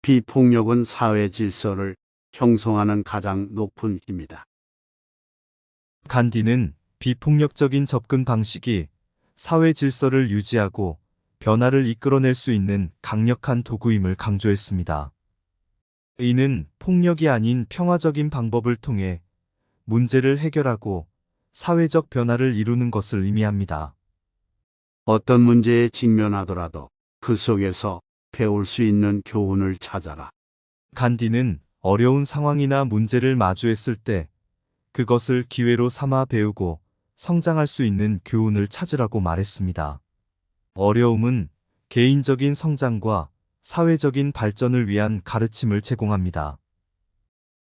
비폭력은 사회 질서를 형성하는 가장 높은 힘이다. 간디는 비폭력적인 접근 방식이 사회 질서를 유지하고 변화를 이끌어낼 수 있는 강력한 도구임을 강조했습니다. 이는 폭력이 아닌 평화적인 방법을 통해 문제를 해결하고 사회적 변화를 이루는 것을 의미합니다. 어떤 문제에 직면하더라도 그 속에서 배울 수 있는 교훈을 찾아라. 간디는 어려운 상황이나 문제를 마주했을 때 그것을 기회로 삼아 배우고 성장할 수 있는 교훈을 찾으라고 말했습니다. 어려움은 개인적인 성장과 사회적인 발전을 위한 가르침을 제공합니다.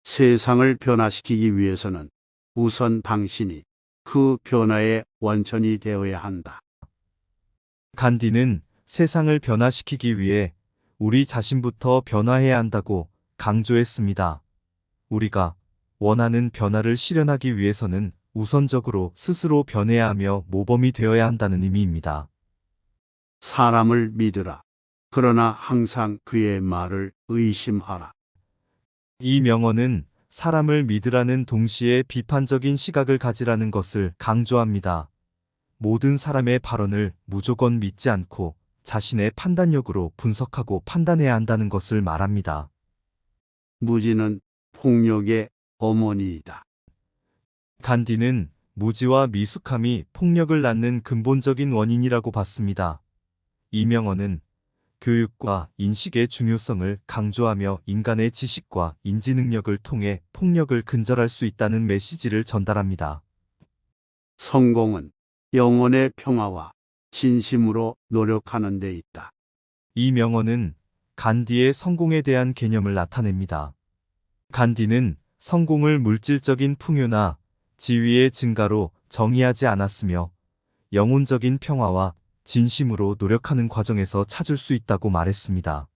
세상을 변화시키기 위해서는 우선 당신이 그 변화의 원천이 되어야 한다. 간디는 세상을 변화시키기 위해 우리 자신부터 변화해야 한다고 강조했습니다. 우리가 원하는 변화를 실현하기 위해서는 우선적으로 스스로 변해야 하며 모범이 되어야 한다는 의미입니다. 사람을 믿으라. 그러나 항상 그의 말을 의심하라. 이 명언은 사람을 믿으라는 동시에 비판적인 시각을 가지라는 것을 강조합니다. 모든 사람의 발언을 무조건 믿지 않고 자신의 판단력으로 분석하고 판단해야 한다는 것을 말합니다. 무지는 폭력의 어머니이다. 간디는 무지와 미숙함이 폭력을 낳는 근본적인 원인이라고 봤습니다. 이 명언은 교육과 인식의 중요성을 강조하며 인간의 지식과 인지 능력을 통해 폭력을 근절할 수 있다는 메시지를 전달합니다. 성공은 영혼의 평화와 진심으로 노력하는 데 있다. 이 명언은 간디의 성공에 대한 개념을 나타냅니다. 간디는 성공을 물질적인 풍요나 지위의 증가로 정의하지 않았으며 영혼적인 평화와 진심으로 노력하는 과정에서 찾을 수 있다고 말했습니다.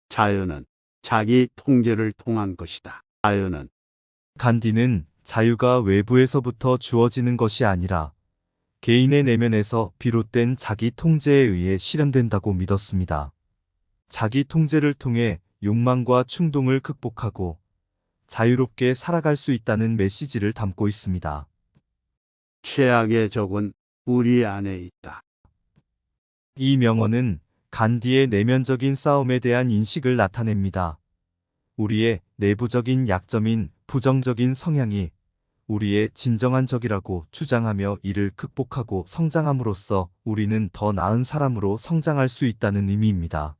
자유는 자기 통제를 통한 것이다. 자유는 간디는 자유가 외부에서부터 주어지는 것이 아니라 개인의 내면에서 비롯된 자기 통제에 의해 실현된다고 믿었습니다. 자기 통제를 통해 욕망과 충동을 극복하고 자유롭게 살아갈 수 있다는 메시지를 담고 있습니다. 최악의 적은 우리 안에 있다. 이 명언은 간디의 내면적인 싸움에 대한 인식을 나타냅니다. 우리의 내부적인 약점인 부정적인 성향이 우리의 진정한 적이라고 주장하며 이를 극복하고 성장함으로써 우리는 더 나은 사람으로 성장할 수 있다는 의미입니다.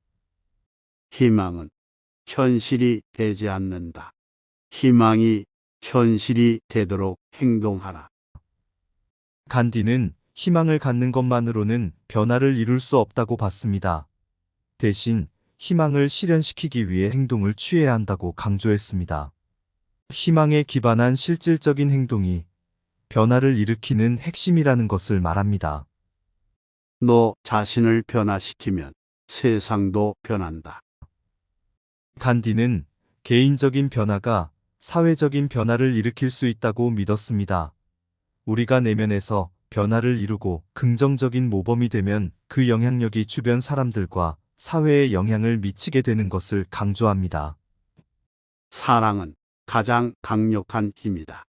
희망은 현실이 되지 않는다. 희망이 현실이 되도록 행동하라. 간디는 희망을 갖는 것만으로는 변화를 이룰 수 없다고 봤습니다. 대신 희망을 실현시키기 위해 행동을 취해야 한다고 강조했습니다. 희망에 기반한 실질적인 행동이 변화를 일으키는 핵심이라는 것을 말합니다. 너 자신을 변화시키면 세상도 변한다. 간디는 개인적인 변화가 사회적인 변화를 일으킬 수 있다고 믿었습니다. 우리가 내면에서 변화를 이루고 긍정적인 모범이 되면 그 영향력이 주변 사람들과 사회에 영향을 미치게 되는 것을 강조합니다. 사랑은 가장 강력한 힘이다.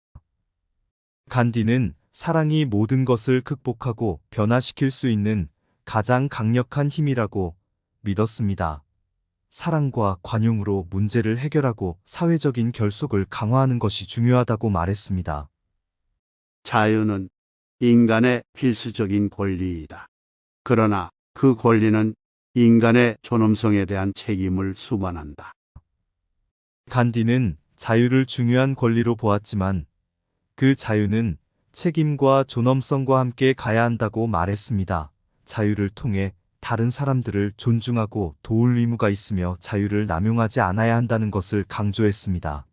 간디는 사랑이 모든 것을 극복하고 변화시킬 수 있는 가장 강력한 힘이라고 믿었습니다. 사랑과 관용으로 문제를 해결하고 사회적인 결속을 강화하는 것이 중요하다고 말했습니다. 자유는 인간의 필수적인 권리이다. 그러나 그 권리는 인간의 존엄성에 대한 책임을 수반한다. 간디는 자유를 중요한 권리로 보았지만 그 자유는 책임과 존엄성과 함께 가야 한다고 말했습니다. 자유를 통해 다른 사람들을 존중하고 도울 의무가 있으며 자유를 남용하지 않아야 한다는 것을 강조했습니다.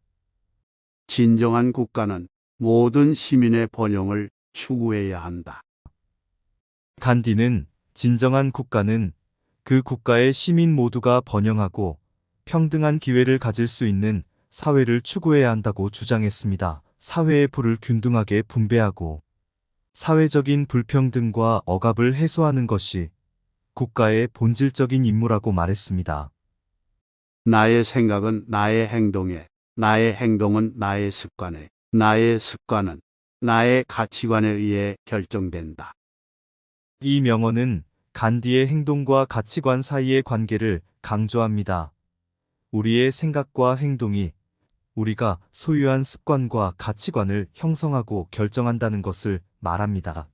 진정한 국가는 모든 시민의 번영을 추구해야 한다. 간디는 진정한 국가는 그 국가의 시민 모두가 번영하고 평등한 기회를 가질 수 있는 사회를 추구해야 한다고 주장했습니다. 사회의 부를 균등하게 분배하고 사회적인 불평등과 억압을 해소하는 것이 국가의 본질적인 임무라고 말했습니다. 나의 생각은 나의 행동에, 나의 행동은 나의 습관에, 나의 습관은 나의 가치관에 의해 결정된다. 이 명언은 간디의 행동과 가치관 사이의 관계를 강조합니다. 우리의 생각과 행동이 우리가 소유한 습관과 가치관을 형성하고 결정한다는 것을 말합니다.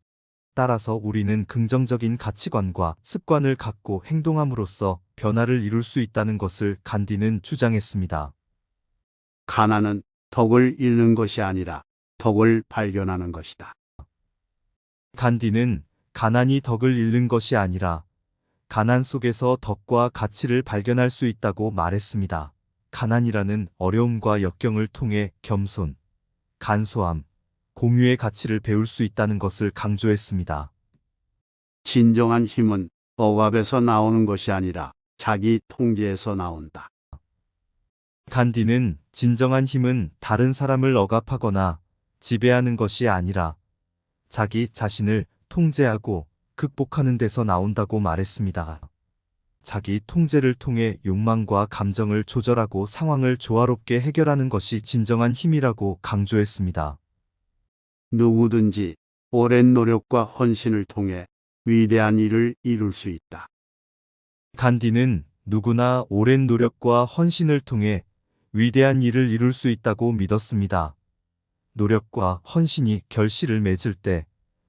따라서 우리는 긍정적인 가치관과 습관을 갖고 행동함으로써 변화를 이룰 수 있다는 것을 간디는 주장했습니다. 가난은 덕을 잃는 것이 아니라 덕을 발견하는 것이다. 간디는 가난이 덕을 잃는 것이 아니라 가난 속에서 덕과 가치를 발견할 수 있다고 말했습니다. 가난이라는 어려움과 역경을 통해 겸손, 간소함, 공유의 가치를 배울 수 있다는 것을 강조했습니다. 진정한 힘은 억압에서 나오는 것이 아니라 자기 통제에서 나온다. 간디는 진정한 힘은 다른 사람을 억압하거나 지배하는 것이 아니라 자기 자신을 통제하고 극복하는 데서 나온다고 말했습니다. 자기 통제를 통해 욕망과 감정을 조절하고 상황을 조화롭게 해결하는 것이 진정한 힘이라고 강조했습니다. 누구든지 오랜 노력과 헌신을 통해 위대한 일을 이룰 수 있다. 간디는 누구나 오랜 노력과 헌신을 통해 위대한 일을 이룰 수 있다고 믿었습니다. 노력과 헌신이 결실을 맺을 때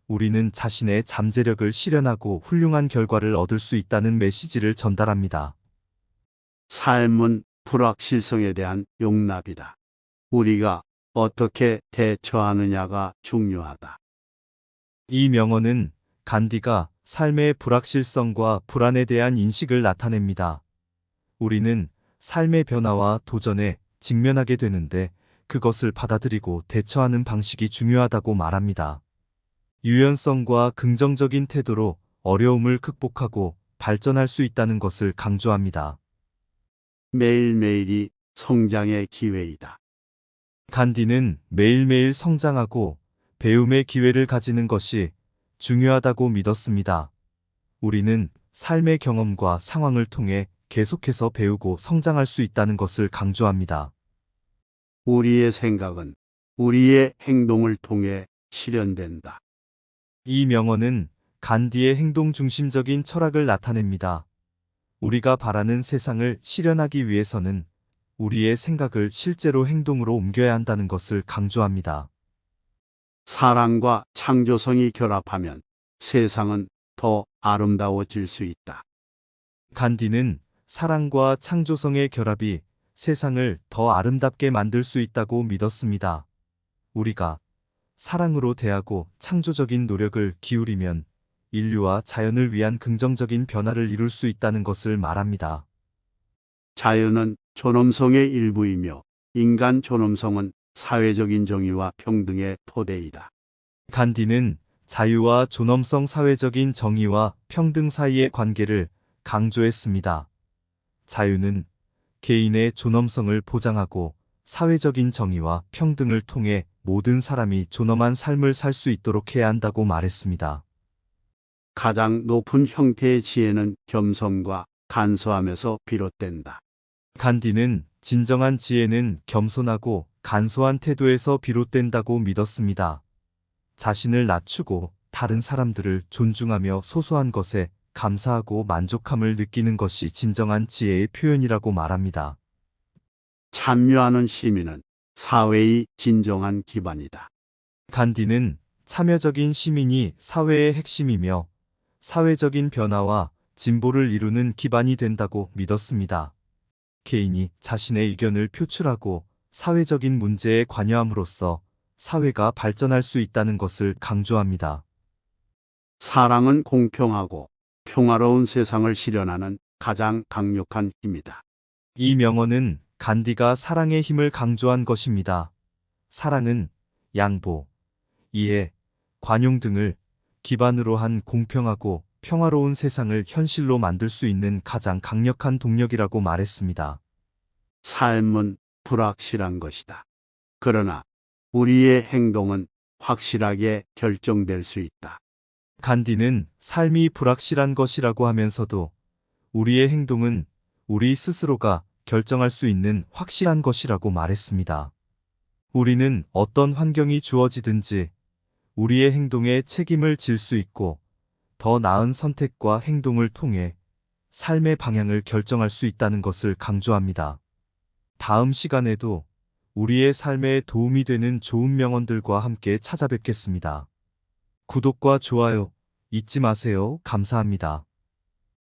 우리는 자신의 잠재력을 실현하고 훌륭한 결과를 얻을 수 있다는 메시지를 전달합니다. 삶은 불확실성에 대한 용납이다. 우리가 어떻게 대처하느냐가 중요하다. 이 명언은 간디가 삶의 불확실성과 불안에 대한 인식을 나타냅니다. 우리는 삶의 변화와 도전에 직면하게 되는데 그것을 받아들이고 대처하는 방식이 중요하다고 말합니다. 유연성과 긍정적인 태도로 어려움을 극복하고 발전할 수 있다는 것을 강조합니다. 매일매일이 성장의 기회이다. 간디는 매일매일 성장하고 배움의 기회를 가지는 것이 중요하다고 믿었습니다. 우리는 삶의 경험과 상황을 통해 계속해서 배우고 성장할 수 있다는 것을 강조합니다. 우리의 생각은 우리의 행동을 통해 실현된다. 이 명언은 간디의 행동 중심적인 철학을 나타냅니다. 우리가 바라는 세상을 실현하기 위해서는 우리의 생각을 실제로 행동으로 옮겨야 한다는 것을 강조합니다. 사랑과 창조성이 결합하면 세상은 더 아름다워질 수 있다. 간디는 사랑과 창조성의 결합이 세상을 더 아름답게 만들 수 있다고 믿었습니다. 우리가 사랑으로 대하고 창조적인 노력을 기울이면 인류와 자연을 위한 긍정적인 변화를 이룰 수 있다는 것을 말합니다. 자연은 존엄성의 일부이며 인간 존엄성은 사회적인 정의와 평등의 토대이다. 간디는 자유와 존엄성, 사회적인 정의와 평등 사이의 관계를 강조했습니다. 자유는 개인의 존엄성을 보장하고 사회적인 정의와 평등을 통해 모든 사람이 존엄한 삶을 살 수 있도록 해야 한다고 말했습니다. 가장 높은 형태의 지혜는 겸손과 간소함에서 비롯된다. 간디는 진정한 지혜는 겸손하고 간소한 태도에서 비롯된다고 믿었습니다. 자신을 낮추고 다른 사람들을 존중하며 소소한 것에 감사하고 만족함을 느끼는 것이 진정한 지혜의 표현이라고 말합니다. 참여하는 시민은 사회의 진정한 기반이다. 간디는 참여적인 시민이 사회의 핵심이며 사회적인 변화와 진보를 이루는 기반이 된다고 믿었습니다. 개인이 자신의 의견을 표출하고 사회적인 문제에 관여함으로써 사회가 발전할 수 있다는 것을 강조합니다. 사랑은 공평하고 평화로운 세상을 실현하는 가장 강력한 힘이다. 이 명언은 간디가 사랑의 힘을 강조한 것입니다. 사랑은 양보, 이해, 관용 등을 기반으로 한 공평하고 평화로운 세상을 현실로 만들 수 있는 가장 강력한 동력이라고 말했습니다. 삶은 불확실한 것이다. 그러나 우리의 행동은 확실하게 결정될 수 있다. 간디는 삶이 불확실한 것이라고 하면서도 우리의 행동은 우리 스스로가 결정할 수 있는 확실한 것이라고 말했습니다. 우리는 어떤 환경이 주어지든지 우리의 행동에 책임을 질 수 있고 더 나은 선택과 행동을 통해 삶의 방향을 결정할 수 있다는 것을 강조합니다. 다음 시간에도 우리의 삶에 도움이 되는 좋은 명언들과 함께 찾아뵙겠습니다. 구독과 좋아요 잊지 마세요. 감사합니다.